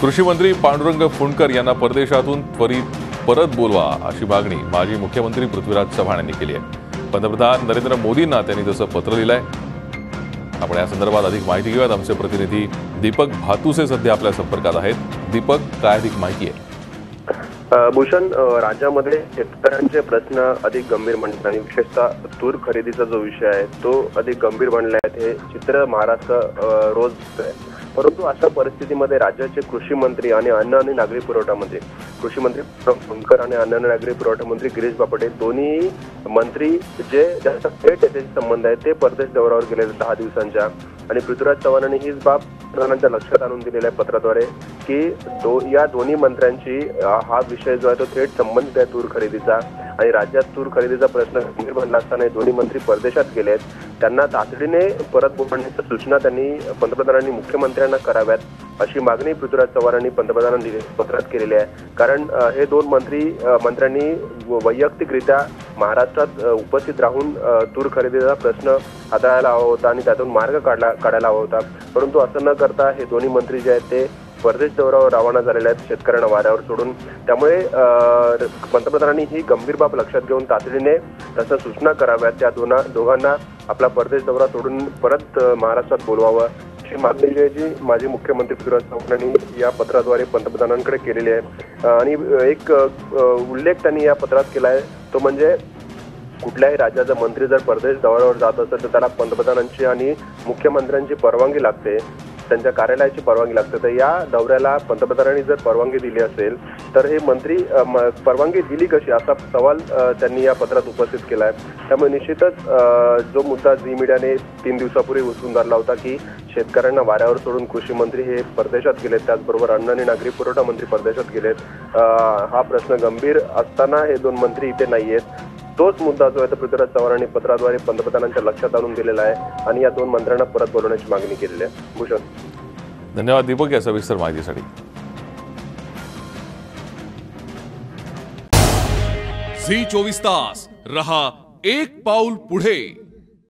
कृषी मंत्री पांडुरंग फुंडकर यांना परदेशातून त्वरित परत बोलवा अशी मागणी माजी मुख्यमंत्री पृथ्वीराज चव्हाण यांनी केली आहे। पंतप्रधान नरेंद्र मोदींना त्यांनी तसं पत्र लिहिलंय। आपण या संदर्भात अधिक माहिती घेऊयात। आमचे प्रतिनिधी दीपक भातुसे सध्या आपल्या संपर्कात आहेत। दीपक, काय अधिक माहिती आहे? भूषण, राज्यामध्ये शेतकऱ्यांचे प्रश्न अधिक गंभीर बनले आणि विशेषतः तूर खरेदीचा जो विषय आहे तो अधिक गंभीर बनला आहे। हे चित्र महाराष्ट्र रोज दिसतंय। परंतु अशा परिस्थितीमध्ये राज्याचे कृषी मंत्री आणि अन्न आणि नागरी पुरवठा मंत्री कृषी मंत्री फुंडकर आणि अन्न आणि नागरी पुरवठा मंत्री गिरीश बापट दोन्ही मंत्री जे ज्यांचा थेट याच्याशी संबंध आहे ते परदेश दौऱ्यावर गेले 10 दिवसांच्या। आणि पृथ्वीराज चव्हाणांनी हीच बाब प्रधानांच्या लक्षात आणून दिलेल्या पत्राद्वारे की या दोन्ही मंत्र्यांची हा विषय जो आहे तो थेट संबंधित आहे तूर खरेदीचा। आणि राज्यात तूर खरेदीचा प्रश्न गंभीर बनला असताना दोन्ही मंत्री परदेशात गेलेत। त्यांना तातडीने परत बोलवण्याची सूचना त्यांनी पंतप्रधानांनी मुख्यमंत्र्यांना कराव्यात अशी मागणी पृथ्वीराज चव्हाणांनी पंतप्रधानांनी पत्रात केलेली आहे। कारण हे दोन मंत्र्यांनी वैयक्तिकरित्या महाराष्ट्रात उपस्थित राहून तूर खरेदीचा प्रश्न हाताळायला हवा होता आणि त्यातून मार्ग काढायला हवा होता। परंतु असं न करता हे दोन्ही मंत्री जे आहेत ते परदेश दौऱ्यावर रवाना झालेले आहेत शेतकऱ्यांना वाऱ्यावर सोडून। त्यामुळे पंतप्रधानांनी ही गंभीर बाब लक्षात घेऊन तातडीने तसं सूचना कराव्यात, त्या दोघांना आपला परदेश दौरा सोडून परत महाराष्ट्रात बोलवावं अशी मागणी जी माजी मुख्यमंत्री पृथ्वीराज चव्हाणांनी या पत्राद्वारे पंतप्रधानांकडे केलेली आहे। आणि एक उल्लेख त्यांनी या पत्रात केला आहे तो म्हणजे कुठल्याही राज्याचा मंत्री जर परदेश दौऱ्यावर जात असेल तर त्याला पंतप्रधानांची आणि मुख्यमंत्र्यांची परवानगी लागते, त्यांच्या कार्यालयाची परवानगी लागते। तर या दौऱ्याला पंतप्रधानांनी जर परवानगी दिली असेल तर हे मंत्री परवानगी दिली कशी असा सवाल त्यांनी या पत्रात उपस्थित केला आहे। त्यामुळे निश्चितच जो मुद्दा झी मीडियाने 3 दिवसापूर्वी उचलून धरला होता की शेतकऱ्यांना वाऱ्यावर सोडून कृषी मंत्री हे परदेशात गेलेत, त्याचबरोबर अन्न आणि नागरी पुरवठा मंत्री परदेशात गेलेत, हा प्रश्न गंभीर असताना हे दोन मंत्री इथे नाहीयेत, तोच मुद्दा जो आहे तो पृथ्वीराज चव्हाणांनी पत्राद्वारे पंतप्रधानांच्या लक्षात आणून दिलेला आहे आणि या दोन मंत्र्यांना परत बोलवण्याची मागणी केलेली आहे। भूषण, धन्यवाद दीपक या सविस्तर माहितीसाठी। झी 24 तास रहा एक पाऊल पुढे।